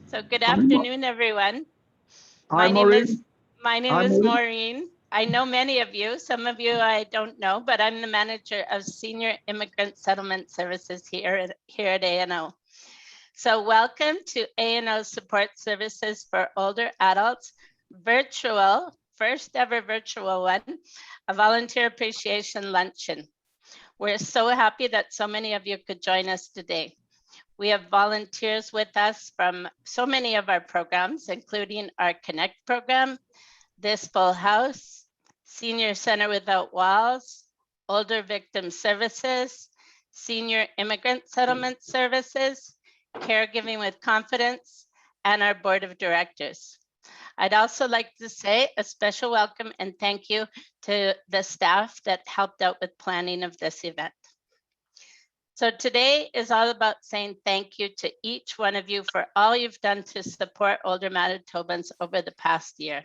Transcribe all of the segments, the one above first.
So good afternoon, everyone. Hi, Maureen. My name is Maureen. I know many of you. Some of you I don't know, but I'm the manager of Senior Immigrant Settlement Services here at ANO. So welcome to ANO Support Services for Older Adults, first ever virtual one, a volunteer appreciation luncheon. We're so happy that so many of you could join us today. We have volunteers with us from so many of our programs, including our Connect program, This Full House, Senior Center Without Walls, Older Victim Services, Senior Immigrant Settlement Services, Caregiving with Confidence, and our Board of Directors. I'd also like to say a special welcome and thank you to the staff that helped out with planning of this event. So today is all about saying thank you to each one of you for all you've done to support older Manitobans over the past year.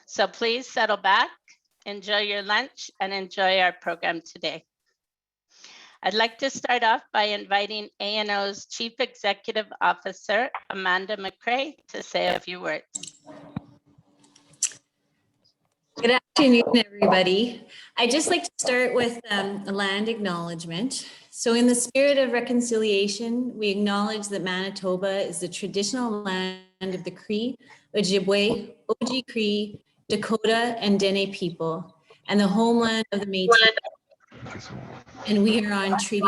So please settle back, enjoy your lunch, and enjoy our program today. I'd like to start off by inviting ANO's Chief Executive Officer, Amanda McCray, to say a few words. Good afternoon, everybody. I'd just like to start with a land acknowledgement. So in the spirit of reconciliation, we acknowledge that Manitoba is the traditional land of the Cree, Ojibwe, Oji Cree, Dakota, and Dene people, and the homeland of the Métis. And we are on treaty.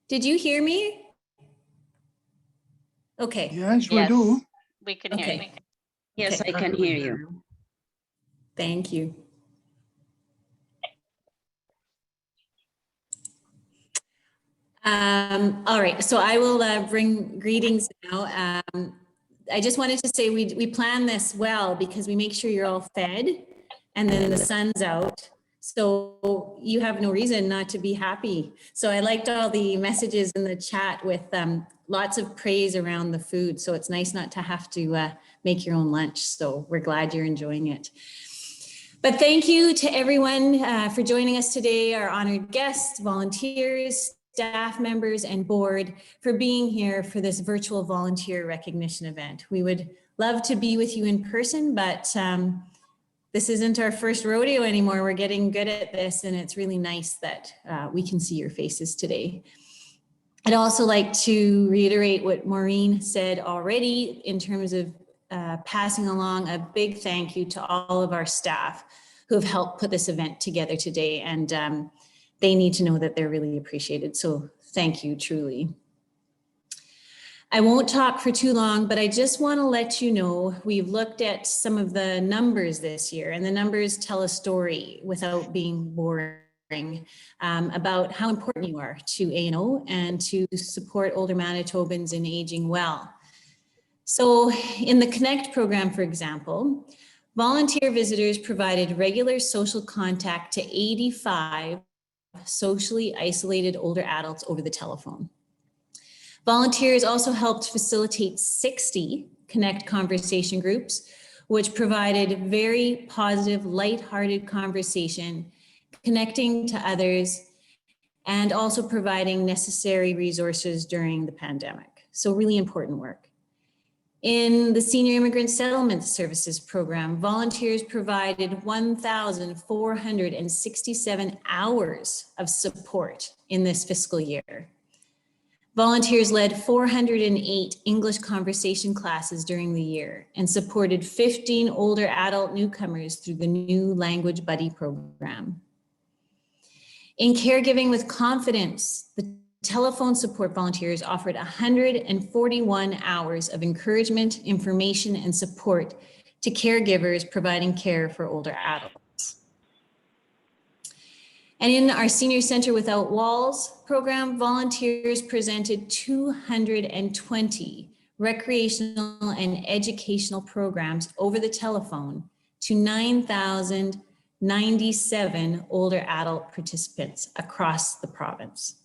Did you hear me? Okay. Yes, we do. We can hear you. Yes, I can hear you. Thank you. All right, so I will bring greetings now. I just wanted to say we plan this well because we make sure you're all fed and then the sun's out. So you have no reason not to be happy. So I liked all the messages in the chat with lots of praise around the food. So it's nice not to have to make your own lunch. So we're glad you're enjoying it. But thank you to everyone for joining us today, our honored guests, volunteers, staff members, and board for being here for this virtual volunteer recognition event. We would love to be with you in person, but this isn't our first rodeo anymore. We're getting good at this, and it's really nice that we can see your faces today. I'd also like to reiterate what Maureen said already in terms of passing along a big thank you to all of our staff who have helped put this event together today, and they need to know that they're really appreciated. So thank you, truly. I won't talk for too long, but I just want to let you know we've looked at some of the numbers this year, and the numbers tell a story without being boring about how important you are to ANO and to support older Manitobans in aging well. So in the Connect program, for example, volunteer visitors provided regular social contact to 85 socially isolated older adults over the telephone. Volunteers also helped facilitate 60 Connect conversation groups, which provided very positive, lighthearted conversation, connecting to others, and also providing necessary resources during the pandemic. So really important work. In the Senior Immigrant Settlement Services program, volunteers provided 1,467 hours of support in this fiscal year. Volunteers led 408 English conversation classes during the year and supported 15 older adult newcomers through the new Language Buddy program. In Caregiving with Confidence, the telephone support volunteers offered 141 hours of encouragement, information, and support to caregivers providing care for older adults. And in our Senior Center Without Walls program, volunteers presented 220 recreational and educational programs over the telephone to 9,097 older adult participants across the province.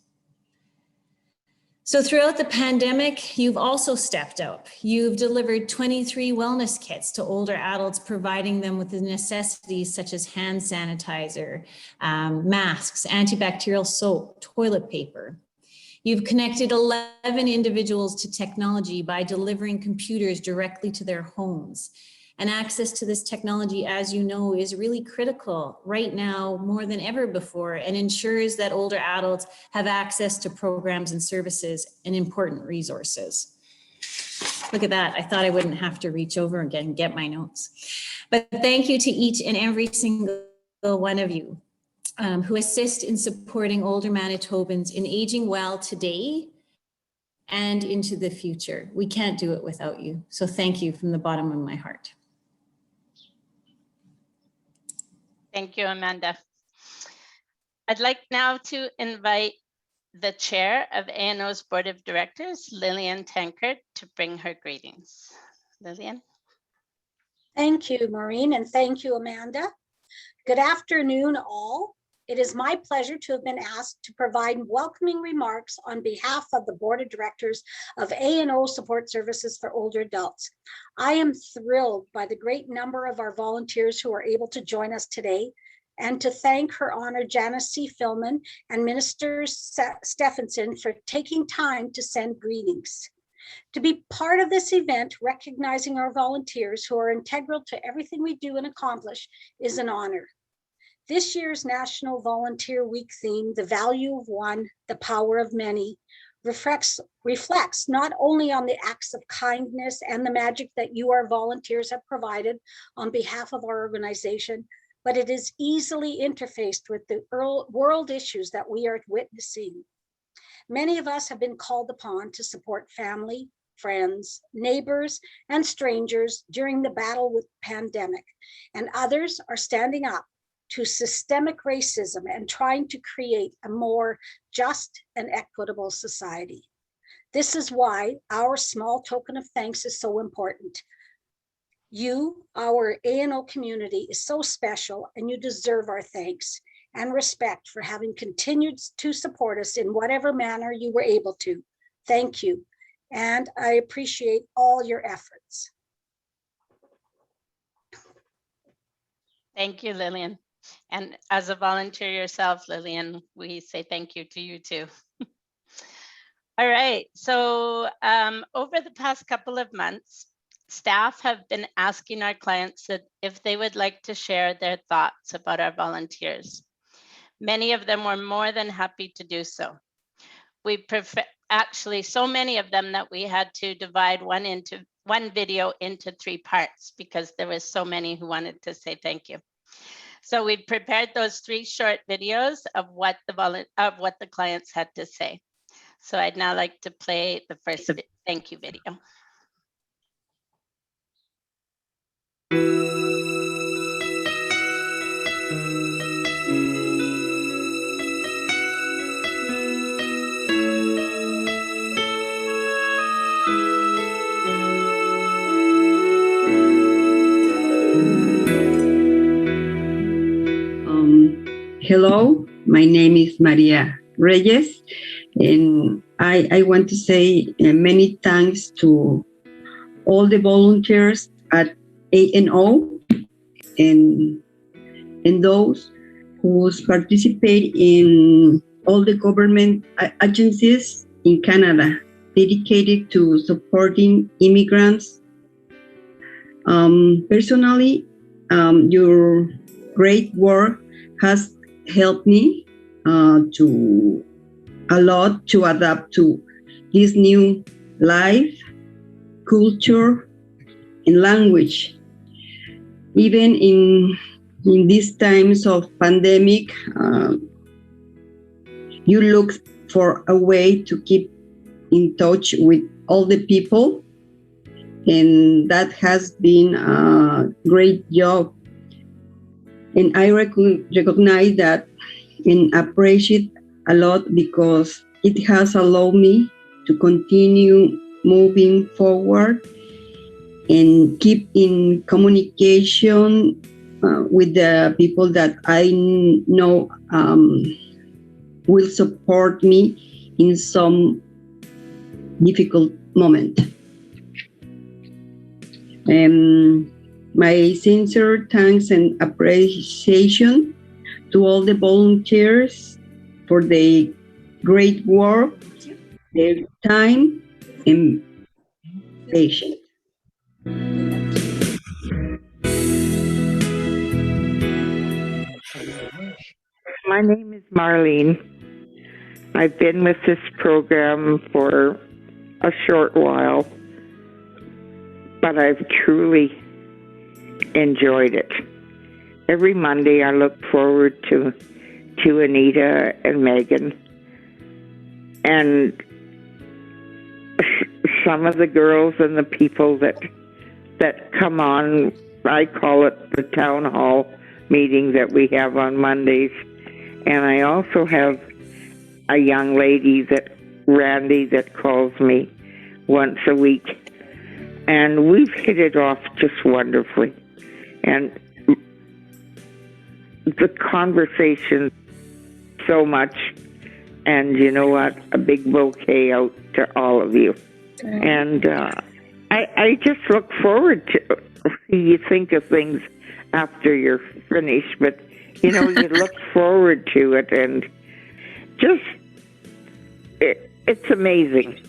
So throughout the pandemic, you've also stepped up. You've delivered 23 wellness kits to older adults, providing them with the necessities such as hand sanitizer, masks, antibacterial soap, toilet paper. You've connected 11 individuals to technology by delivering computers directly to their homes. And access to this technology, as you know, is really critical right now more than ever before, and ensures that older adults have access to programs and services and important resources. Look at that. I thought I wouldn't have to reach over again and get my notes. But thank you to each and every single one of you who assist in supporting older Manitobans in aging well today and into the future. We can't do it without you. So thank you from the bottom of my heart. Thank you, Amanda. I'd like now to invite the chair of ANO's Board of Directors, Lillian Tankard, to bring her greetings. Lillian. Thank you, Maureen, and thank you, Amanda. Good afternoon, all. It is my pleasure to have been asked to provide welcoming remarks on behalf of the Board of Directors of ANO Support Services for Older Adults. I am thrilled by the great number of our volunteers who are able to join us today, and to thank Her Honor Janice C. Filman and Minister Stephenson for taking time to send greetings. To be part of this event, recognizing our volunteers who are integral to everything we do and accomplish, is an honor. This year's National Volunteer Week theme, The Value of One, the Power of Many, reflects not only on the acts of kindness and the magic that you, our volunteers, have provided on behalf of our organization, but it is easily interfaced with the world issues that we are witnessing. Many of us have been called upon to support family, friends, neighbors, and strangers during the battle with the pandemic, and others are standing up to systemic racism and trying to create a more just and equitable society. This is why our small token of thanks is so important. You, our ANO community, is so special, and you deserve our thanks and respect for having continued to support us in whatever manner you were able to. Thank you, and I appreciate all your efforts. Thank you, Lillian. And as a volunteer yourself, Lillian, we say thank you to you too. All right, so over the past couple of months, staff have been asking our clients that if they would like to share their thoughts about our volunteers. Many of them were more than happy to do so. We prefer, actually so many of them that we had to divide one video into 3 parts because there was so many who wanted to say thank you. So we prepared those 3 short videos of what the clients had to say. So I'd now like to play the first thank you video. Hello, my name is Maria Reyes, and I want to say many thanks to all the volunteers at ANO and those who participate in all the government agencies in Canada dedicated to supporting immigrants. Personally, your great work has helped me a lot to adapt to this new life, culture, and language. Even in these times of pandemic, you look for a way to keep in touch with all the people, and that has been a great job. And I recognize that and appreciate a lot because it has allowed me to continue moving forward and keep in communication with the people that I know will support me in some difficult moment. My sincere thanks and appreciation to all the volunteers for the great work, their time, and patience. My name is Marlene. I've been with this program for a short while, but I've truly enjoyed it. Every Monday I look forward to Anita and Megan. And some of the girls and the people that come on, I call it the town hall meeting that we have on Mondays. And I also have a young lady Randy, that calls me once a week. And we've hit it off just wonderfully. And the conversation so much. And you know what? A big bouquet out to all of you. And I just look forward to, you think of things after you're finished, but you know, you look forward to it, and just, it's amazing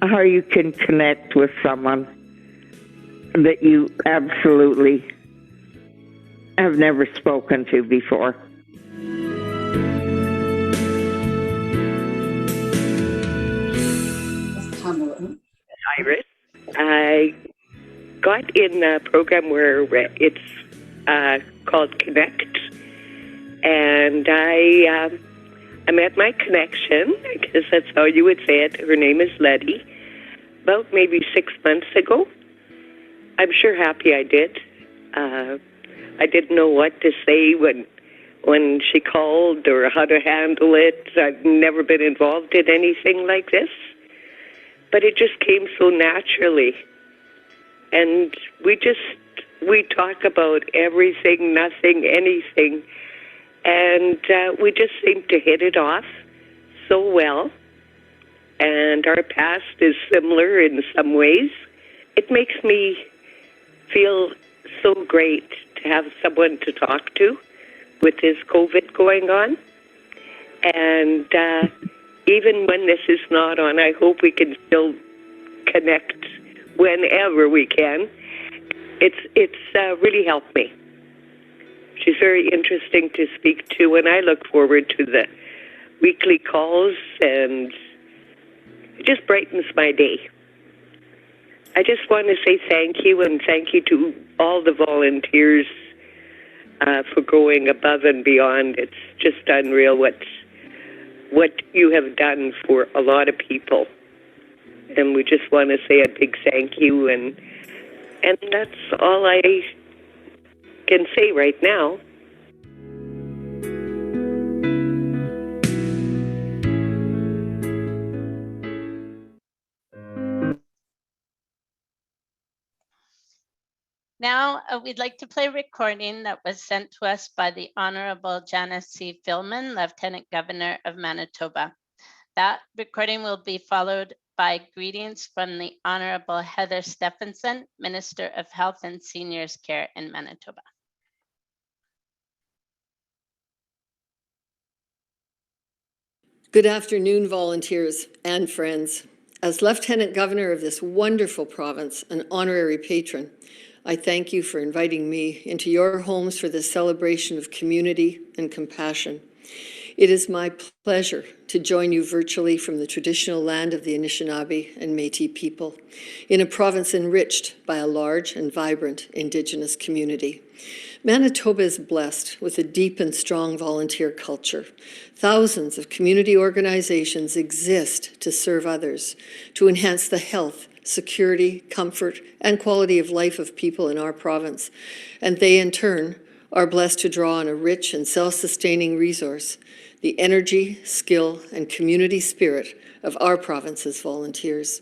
how you can connect with someone that you absolutely have never spoken to before. Iris. I got in a program where it's called Connect, and I met my connection, I guess that's how you would say it. Her name is Letty, about maybe 6 months ago. I'm sure happy I did. I didn't know what to say when she called or how to handle it. I've never been involved in anything like this. But it just came so naturally. And we talk about everything, nothing, anything. And we just seem to hit it off so well. And our past is similar in some ways. It makes me feel so great to have someone to talk to with this COVID going on. And even when this is not on, I hope we can still connect whenever we can. It's really helped me. She's very interesting to speak to, and I look forward to the weekly calls, and it just brightens my day. I just want to say thank you, and thank you to all the volunteers for going above and beyond. It's just unreal what you have done for a lot of people. And we just want to say a big thank you, and that's all I can say right now. Now, we'd like to play a recording that was sent to us by the Honorable Janice C. Filmon, Lieutenant Governor of Manitoba. That recording will be followed by greetings from the Honorable Heather Stephenson, Minister of Health and Seniors Care in Manitoba. Good afternoon, volunteers and friends. As Lieutenant Governor of this wonderful province, an honorary patron, I thank you for inviting me into your homes for this celebration of community and compassion. It is my pleasure to join you virtually from the traditional land of the Anishinaabe and Métis people, in a province enriched by a large and vibrant Indigenous community. Manitoba is blessed with a deep and strong volunteer culture. Thousands of community organizations exist to serve others, to enhance the health, security, comfort, and quality of life of people in our province. And they, in turn, are blessed to draw on a rich and self-sustaining resource, the energy, skill, and community spirit of our province's volunteers.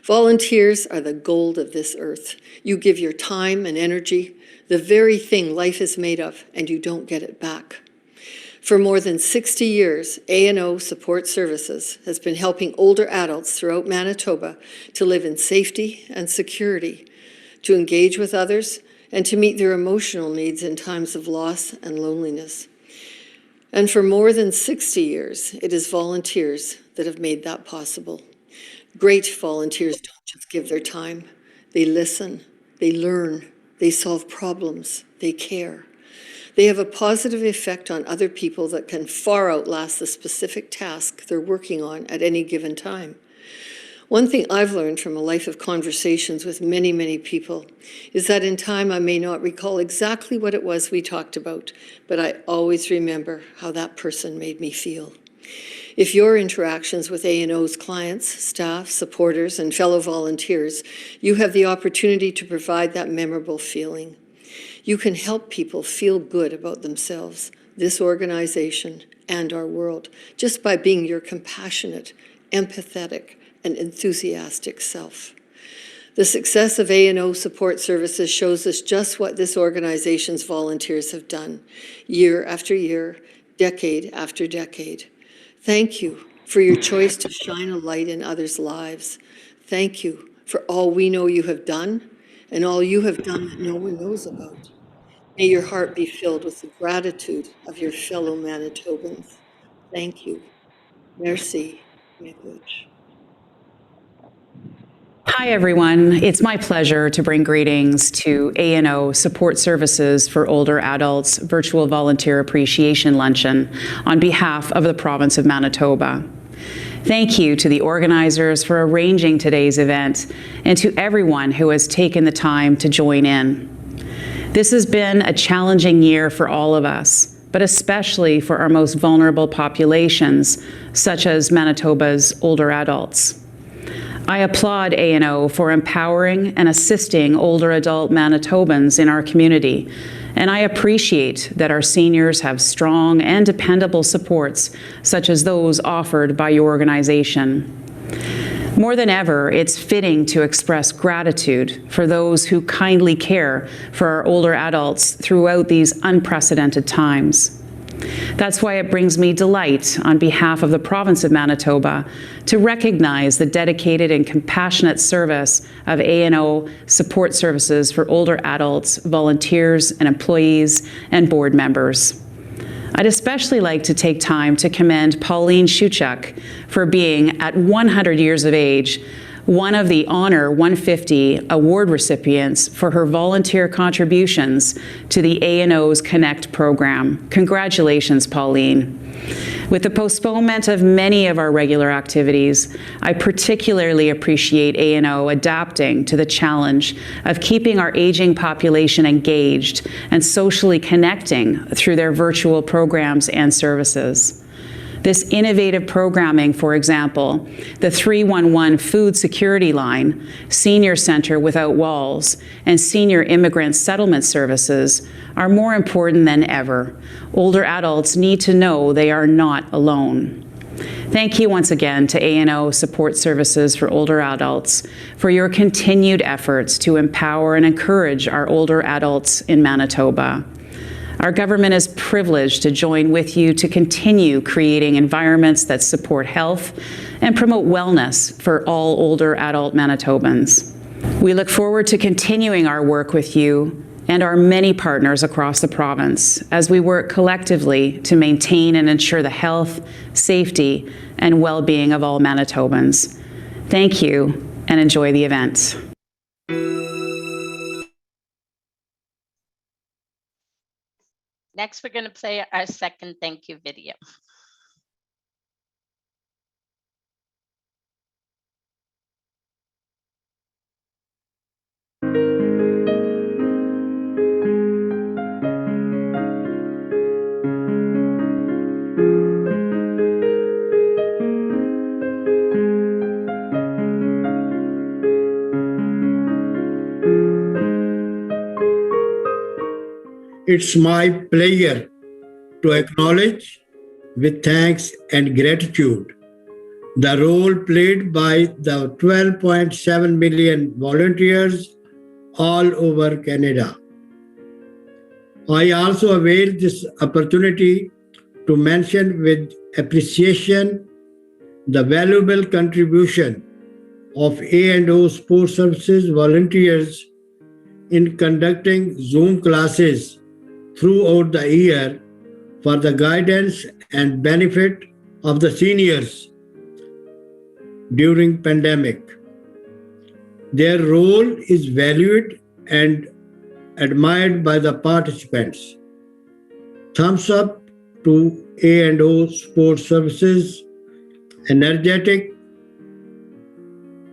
Volunteers are the gold of this earth. You give your time and energy, the very thing life is made of, and you don't get it back. For more than 60 years, A&O Support Services has been helping older adults throughout Manitoba to live in safety and security, to engage with others, and to meet their emotional needs in times of loss and loneliness. And for more than 60 years, it is volunteers that have made that possible. Great volunteers don't just give their time. They listen, they learn, they solve problems, they care. They have a positive effect on other people that can far outlast the specific task they're working on at any given time. One thing I've learned from a life of conversations with many, many people is that in time I may not recall exactly what it was we talked about, but I always remember how that person made me feel. If your interactions with A&O's clients, staff, supporters, and fellow volunteers, you have the opportunity to provide that memorable feeling. You can help people feel good about themselves, this organization, and our world, just by being your compassionate, empathetic, and enthusiastic self. The success of A&O Support Services shows us just what this organization's volunteers have done, year after year, decade after decade. Thank you for your choice to shine a light in others' lives. Thank you for all we know you have done and all you have done that no one knows about. May your heart be filled with the gratitude of your fellow Manitobans. Thank you. Merci. Miigwech. Hi, everyone. It's my pleasure to bring greetings to A&O Support Services for Older Adults Virtual Volunteer Appreciation Luncheon on behalf of the province of Manitoba. Thank you to the organizers for arranging today's event and to everyone who has taken the time to join in. This has been a challenging year for all of us, but especially for our most vulnerable populations, such as Manitoba's older adults. I applaud A&O for empowering and assisting older adult Manitobans in our community, and I appreciate that our seniors have strong and dependable supports, such as those offered by your organization. More than ever, it's fitting to express gratitude for those who kindly care for our older adults throughout these unprecedented times. That's why it brings me delight on behalf of the province of Manitoba to recognize the dedicated and compassionate service of A&O Support Services for Older Adults, volunteers and employees and board members. I'd especially like to take time to commend Pauline Shuchuk for being, at 100 years of age, one of the Honor 150 award recipients for her volunteer contributions to the A&O's Connect program. Congratulations, Pauline. With the postponement of many of our regular activities, I particularly appreciate A&O adapting to the challenge of keeping our aging population engaged and socially connecting through their virtual programs and services. This innovative programming, for example, the 311 Food Security Line, Senior Center Without Walls, and Senior Immigrant Settlement Services are more important than ever. Older adults need to know they are not alone. Thank you once again to A&O Support Services for Older Adults for your continued efforts to empower and encourage our older adults in Manitoba. Our government is privileged to join with you to continue creating environments that support health and promote wellness for all older adult Manitobans. We look forward to continuing our work with you and our many partners across the province as we work collectively to maintain and ensure the health, safety, and well-being of all Manitobans. Thank you and enjoy the event. Next, we're going to play our second thank you video. It's my pleasure to acknowledge with thanks and gratitude the role played by the 12.7 million volunteers all over Canada. I also avail this opportunity to mention with appreciation the valuable contribution of A&O Sports Services volunteers in conducting Zoom classes throughout the year for the guidance and benefit of the seniors during pandemic. Their role is valued and admired by the participants. Thumbs up to A&O Sports Services, energetic,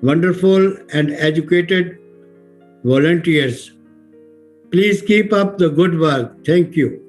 wonderful and educated volunteers. Please keep up the good work. Thank you.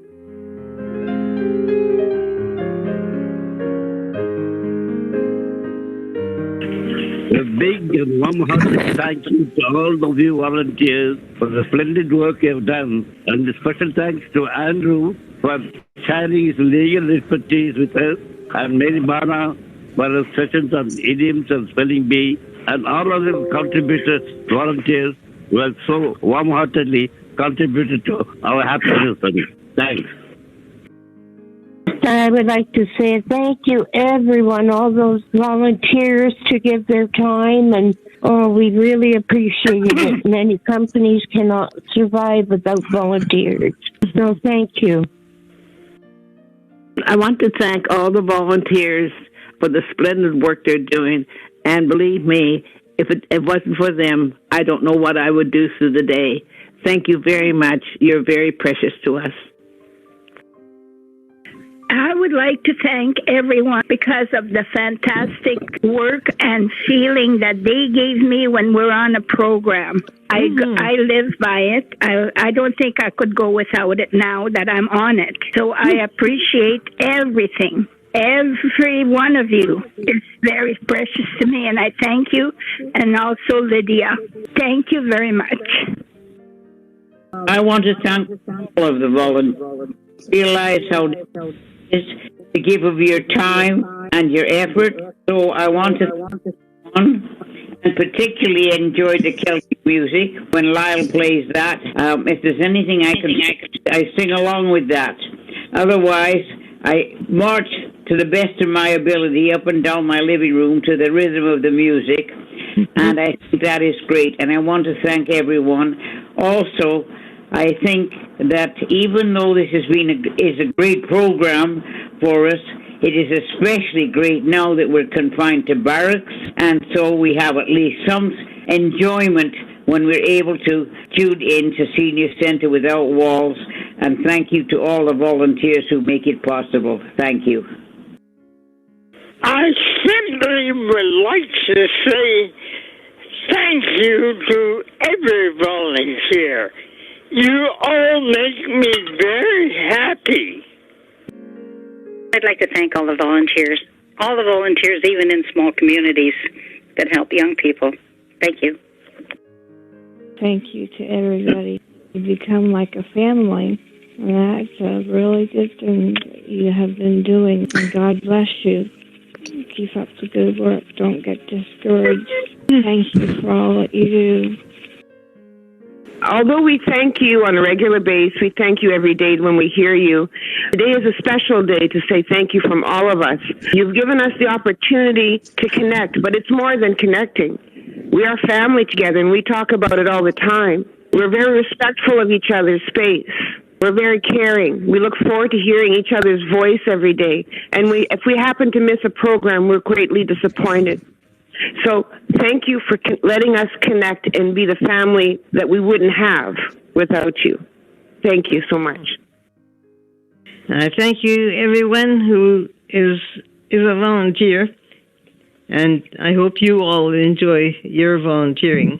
A big and warm-hearted thank you to all of you volunteers for the splendid work you have done, and a special thanks to Andrew for sharing his legal expertise with us, and Mary Bana for her sessions on idioms and spelling bee, and all other contributors, volunteers, who have so warm-heartedly contributed to our happiness. Thanks. I would like to say thank you, everyone, all those volunteers to give their time, and we really appreciate it. Many companies cannot survive without volunteers. So thank you. I want to thank all the volunteers for the splendid work they're doing, and believe me, if it wasn't for them, I don't know what I would do through the day. Thank you very much. You're very precious to us. I would like to thank everyone because of the fantastic work and feeling that they gave me when we're on a program. I live by it. I don't think I could go without it now that I'm on it. So I appreciate everything. Every one of you is very precious to me, and I thank you, and also Lydia. Thank you very much. I want to thank all of the volunteers. Realize how difficult it is to give of your time and your effort. So I want to and particularly enjoy the Celtic music when Lyle plays that. If there's anything I sing along with that. Otherwise, I march to the best of my ability up and down my living room to the rhythm of the music, and I think that is great. And I want to thank everyone. Also, I think that even though this has been is a great program for us, it is especially great now that we're confined to barracks, and so we have at least some enjoyment when we're able to tune in to Senior Centre Without Walls. And thank you to all the volunteers who make it possible. Thank you. I simply would like to say thank you to every volunteer. You all make me very happy. I'd like to thank all the volunteers, even in small communities that help young people. Thank you. Thank you to everybody. You become like a family. And that's a really good thing you have been doing. And God bless you. Keep up the good work. Don't get discouraged. Thank you for all that you do. Although we thank you on a regular basis, we thank you every day when we hear you. Today is a special day to say thank you from all of us. You've given us the opportunity to connect, but it's more than connecting. We are family together, and we talk about it all the time. We're very respectful of each other's space. We're very caring. We look forward to hearing each other's voice every day. And if we happen to miss a program, we're greatly disappointed. So thank you for letting us connect and be the family that we wouldn't have without you. Thank you so much. Thank you, everyone who is a volunteer. And I hope you all enjoy your volunteering.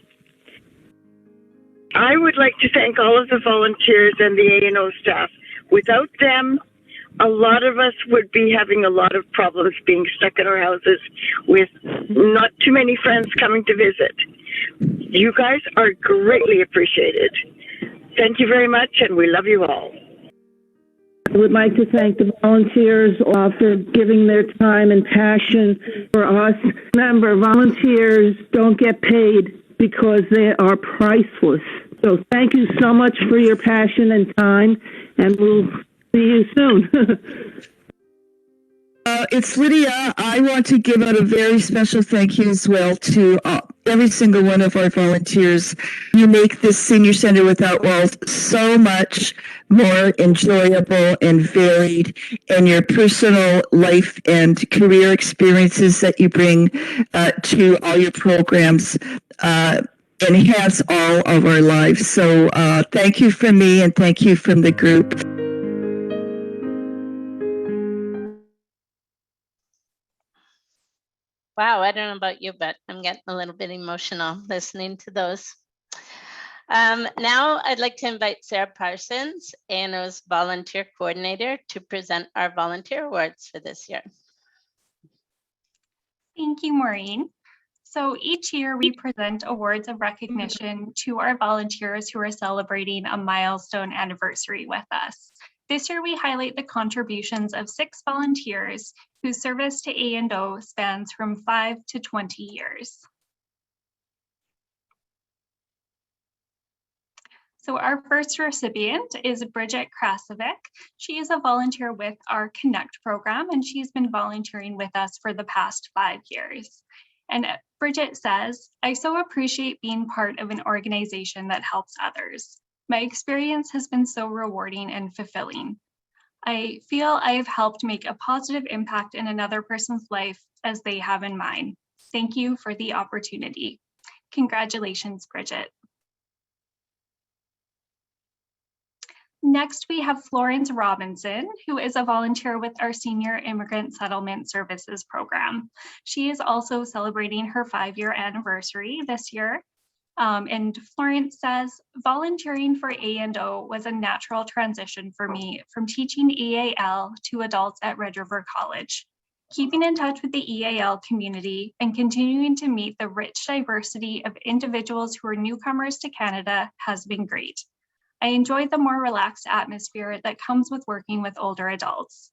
I would like to thank all of the volunteers and the A&O staff. Without them, a lot of us would be having a lot of problems being stuck in our houses with not too many friends coming to visit. You guys are greatly appreciated. Thank you very much, and we love you all. I would like to thank the volunteers for giving their time and passion for us. Remember, volunteers don't get paid because they are priceless. So thank you so much for your passion and time, and we'll see you soon. It's Lydia. I want to give out a very special thank you as well to every single one of our volunteers. You make this Senior Center Without Walls so much more enjoyable and varied, and your personal life and career experiences that you bring to all your programs enhance all of our lives. So thank you from me and thank you from the group. Wow, I don't know about you, but I'm getting a little bit emotional listening to those. Now I'd like to invite Sarah Parsons, ANO's volunteer coordinator, to present our volunteer awards for this year. Thank you, Maureen. So each year we present awards of recognition to our volunteers who are celebrating a milestone anniversary with us. This year we highlight the contributions of 6 volunteers whose service to A&O spans from 5 to 20 years. So our first recipient is Bridget Krasovic. She is a volunteer with our Connect program, and she's been volunteering with us for the past 5 years. And Bridget says, I so appreciate being part of an organization that helps others. My experience has been so rewarding and fulfilling. I feel I have helped make a positive impact in another person's life as they have in mine. Thank you for the opportunity. Congratulations, Bridget. Next, we have Florence Robinson, who is a volunteer with our Senior Immigrant Settlement Services program. She is also celebrating her 5-year anniversary this year. And Florence says, volunteering for A&O was a natural transition for me from teaching EAL to adults at Red River College. Keeping in touch with the EAL community and continuing to meet the rich diversity of individuals who are newcomers to Canada has been great. I enjoyed the more relaxed atmosphere that comes with working with older adults.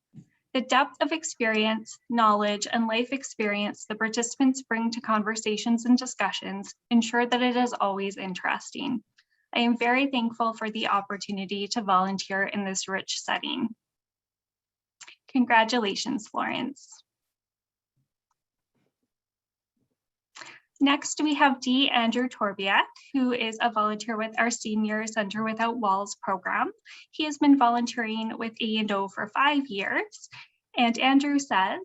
The depth of experience, knowledge, and life experience the participants bring to conversations and discussions ensure that it is always interesting. I am very thankful for the opportunity to volunteer in this rich setting. Congratulations, Florence. Next, we have D. Andrew Torbiak, who is a volunteer with our Senior Center Without Walls program. He has been volunteering with A&O for 5 years. And Andrew says,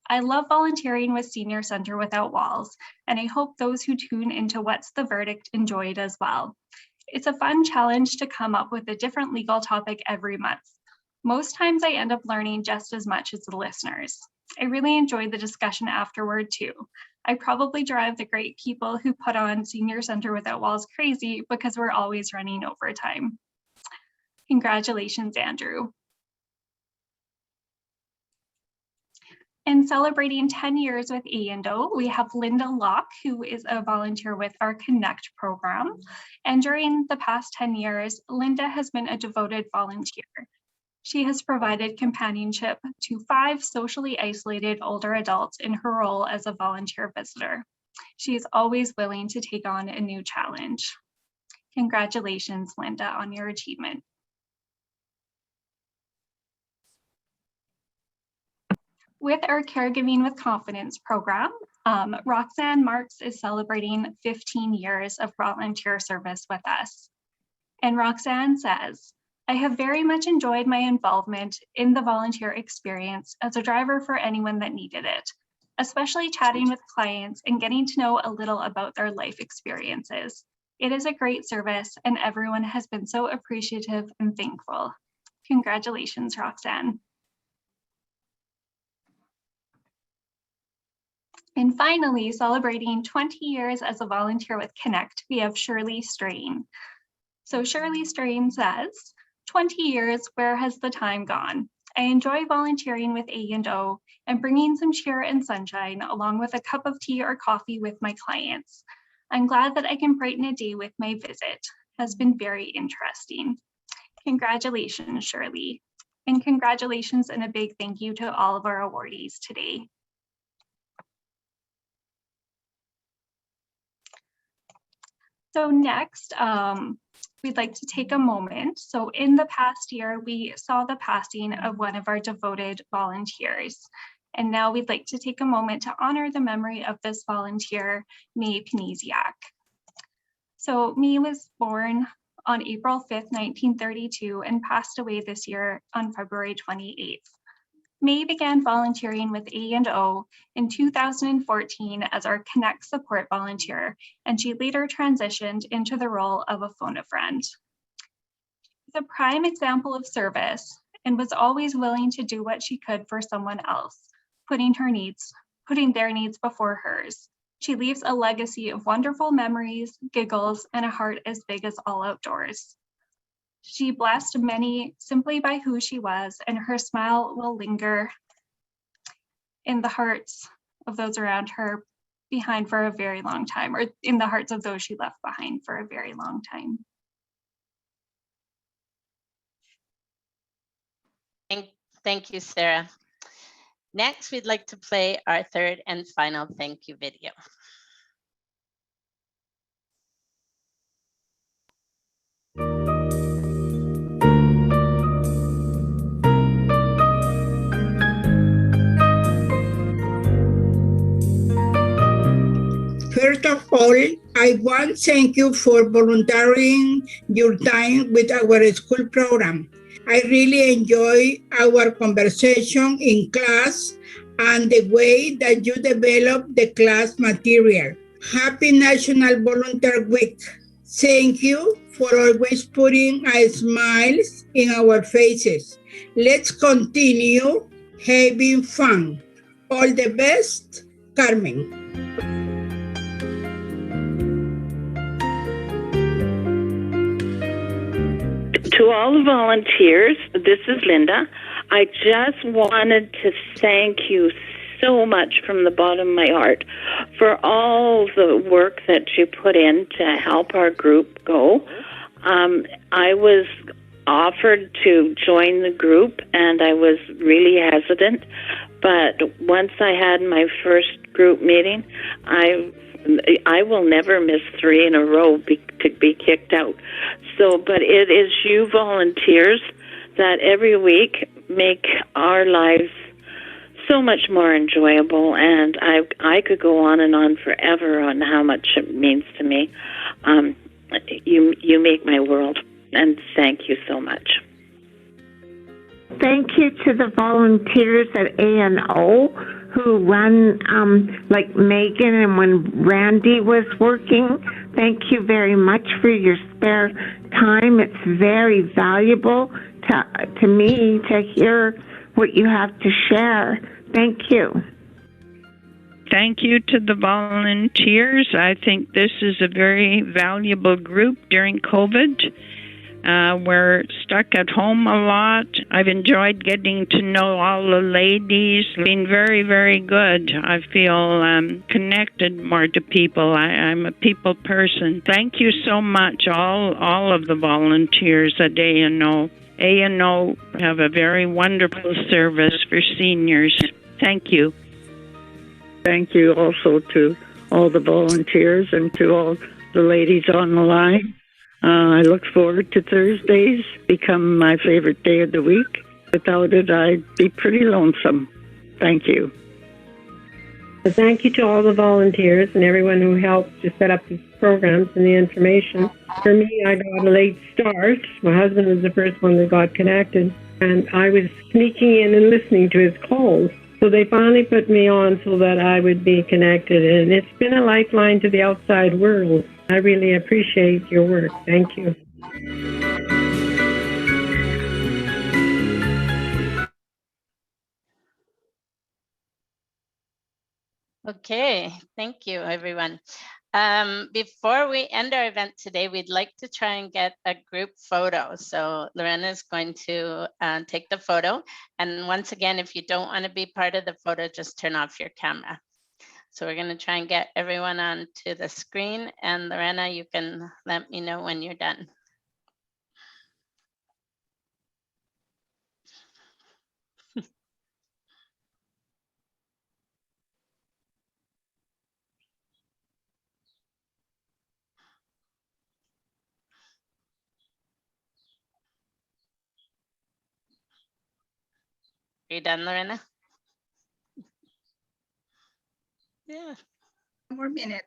I love volunteering with Senior Center Without Walls, and I hope those who tune into What's the Verdict enjoy it as well. It's a fun challenge to come up with a different legal topic every month. Most times I end up learning just as much as the listeners. I really enjoyed the discussion afterward too. I probably drive the great people who put on Senior Center Without Walls crazy because we're always running overtime. Congratulations, Andrew. And celebrating 10 years with A&O, we have Linda Locke, who is a volunteer with our Connect program. And during the past 10 years, Linda has been a devoted volunteer. She has provided companionship to 5 socially isolated older adults in her role as a volunteer visitor. She is always willing to take on a new challenge. Congratulations, Linda, on your achievement. With our Caregiving with Confidence program, Roxanne Marks is celebrating 15 years of volunteer service with us. And Roxanne says, I have very much enjoyed my involvement in the volunteer experience as a driver for anyone that needed it, especially chatting with clients and getting to know a little about their life experiences. It is a great service and everyone has been so appreciative and thankful. Congratulations, Roxanne. And finally, celebrating 20 years as a volunteer with Connect, we have Shirley Strain. So Shirley Strain says, 20 years, where has the time gone? I enjoy volunteering with A&O and bringing some cheer and sunshine along with a cup of tea or coffee with my clients. I'm glad that I can brighten a day with my visit. Has been very interesting. Congratulations, Shirley. And congratulations and a big thank you to all of our awardees today. So next, we'd like to take a moment. So in the past year, we saw the passing of one of our devoted volunteers. And now we'd like to take a moment to honor the memory of this volunteer, May Panesiak. So May was born on April 5th, 1932, and passed away this year on February 28th. May began volunteering with A&O in 2014 as our Connect support volunteer, and she later transitioned into the role of a phone-a-friend. She's a prime example of service and was always willing to do what she could for someone else, putting their needs before hers. She leaves a legacy of wonderful memories, giggles, and a heart as big as all outdoors. She blessed many simply by who she was, and her smile will linger in the hearts of those around her behind for a very long time, or in the hearts of those she left behind for a very long time. Thank you, Sarah. Next, we'd like to play our third and final thank you video. First of all, I want to thank you for volunteering your time with our school program. I really enjoy our conversation in class and the way that you develop the class material. Happy National Volunteer Week. Thank you for always putting a smile in our faces. Let's continue having fun. All the best, Carmen. To all the volunteers, this is Linda. I just wanted to thank you so much from the bottom of my heart for all the work that you put in to help our group go. I was offered to join the group and I was really hesitant, but once I had my first group meeting, I will never miss 3 in a row to be kicked out. So, but it is you volunteers that every week make our lives so much more enjoyable, and I could go on and on forever on how much it means to me. You make my world, and thank you so much. Thank you to the volunteers at A&O who run, like Megan and when Randy was working. Thank you very much for your spare time. It's very valuable to me to hear what you have to share. Thank you. Thank you to the volunteers. I think this is a very valuable group during COVID. We're stuck at home a lot. I've enjoyed getting to know all the ladies. Been very, very good. I feel connected more to people. I'm a people person. Thank you so much, all of the volunteers at A&O. A&O have a very wonderful service for seniors. Thank you. Thank you also to all the volunteers and to all the ladies on the line. I look forward to Thursdays, become my favorite day of the week. Without it, I'd be pretty lonesome. Thank you. Thank you to all the volunteers and everyone who helped to set up these programs and the information. For me, I got a late start. My husband was the first one that got connected, and I was sneaking in and listening to his calls. So they finally put me on so that I would be connected, and it's been a lifeline to the outside world. I really appreciate your work. Thank you. Okay, thank you, everyone. Before we end our event today, we'd like to try and get a group photo. So Lorena is going to take the photo. And once again, if you don't want to be part of the photo, just turn off your camera. So we're going to try and get everyone onto the screen. And Lorena, you can let me know when you're done. Are you done, Lorena? Yeah. One more minute.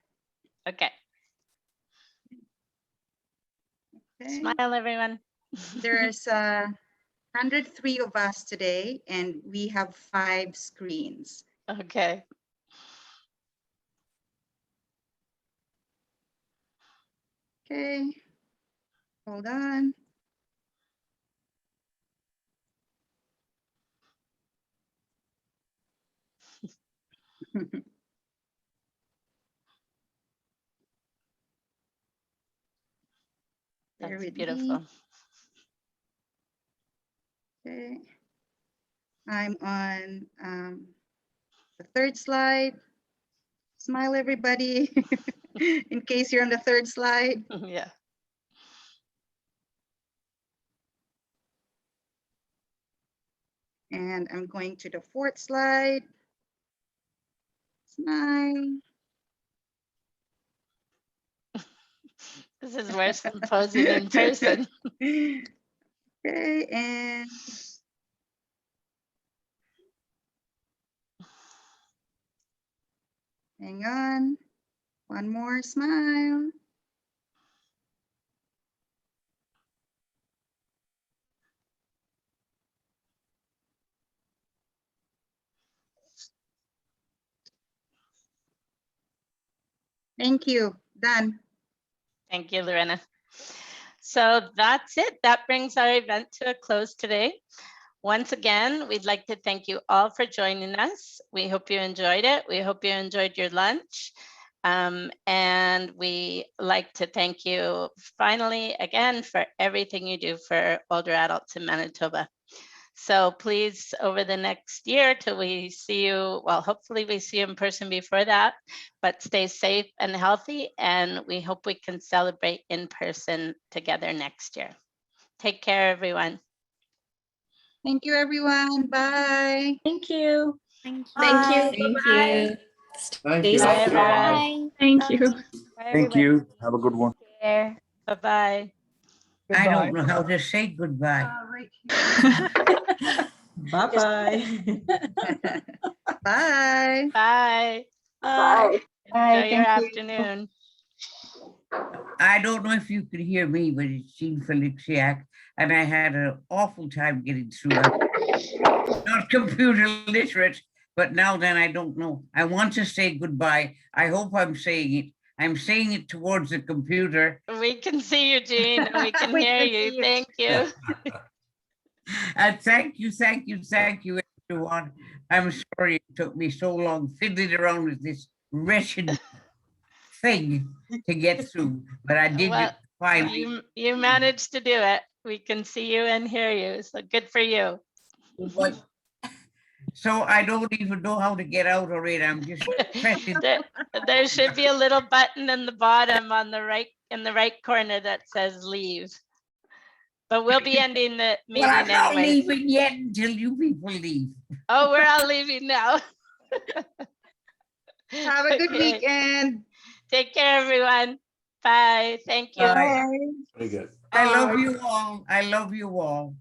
Okay. Okay. Smile, everyone. There's 103 of us today, and we have 5 screens. Okay. Okay. Hold on. That's beautiful. Okay. I'm on the 3rd slide. Smile, everybody, in case you're on the 3rd slide. Yeah. And I'm going to the 4th slide. Smile. This is worse than posing in person. Okay, and hang on. One more smile. Thank you. Done. Thank you, Lorena. So that's it. That brings our event to a close today. Once again, we'd like to thank you all for joining us. We hope you enjoyed it. We hope you enjoyed your lunch. And we like to thank you finally again for everything you do for older adults in Manitoba. So please, over the next year till we see you, well, hopefully we see you in person before that, but stay safe and healthy, and we hope we can celebrate in person together next year. Take care, everyone. Thank you, everyone. Bye. Thank you. Thank you. Thank you. Bye. Stay Bye, safe. everyone. Thank you. Thank you. Have a good one. Bye-bye. I don't know how to say goodbye. Bye-bye. Bye. Bye. Bye. Enjoy your afternoon. I don't know if you could hear me, but it's Jean Felixiak, and I had an awful time getting through it. Not computer literate, but now then I don't know. I want to say goodbye. I hope I'm saying it. I'm saying it towards the computer. We can see you, Jean, and we can hear you. Thank you. And thank you, everyone. I'm sorry it took me so long fiddling around with this wretched thing to get through, but I did Well, it finally. you managed to do it. We can see you and hear you, so good for you. So I don't even know how to get out of it. I'm just pressing. There should be a little button in the bottom on the right, in the right corner that says leave. But we'll be ending the meeting Well, I'm not anyway. leaving yet until you people leave. Oh, we're all leaving now. Have a good Okay. weekend. Take care, everyone. Bye. Thank you. Bye. Very good. I love you all. I love you all.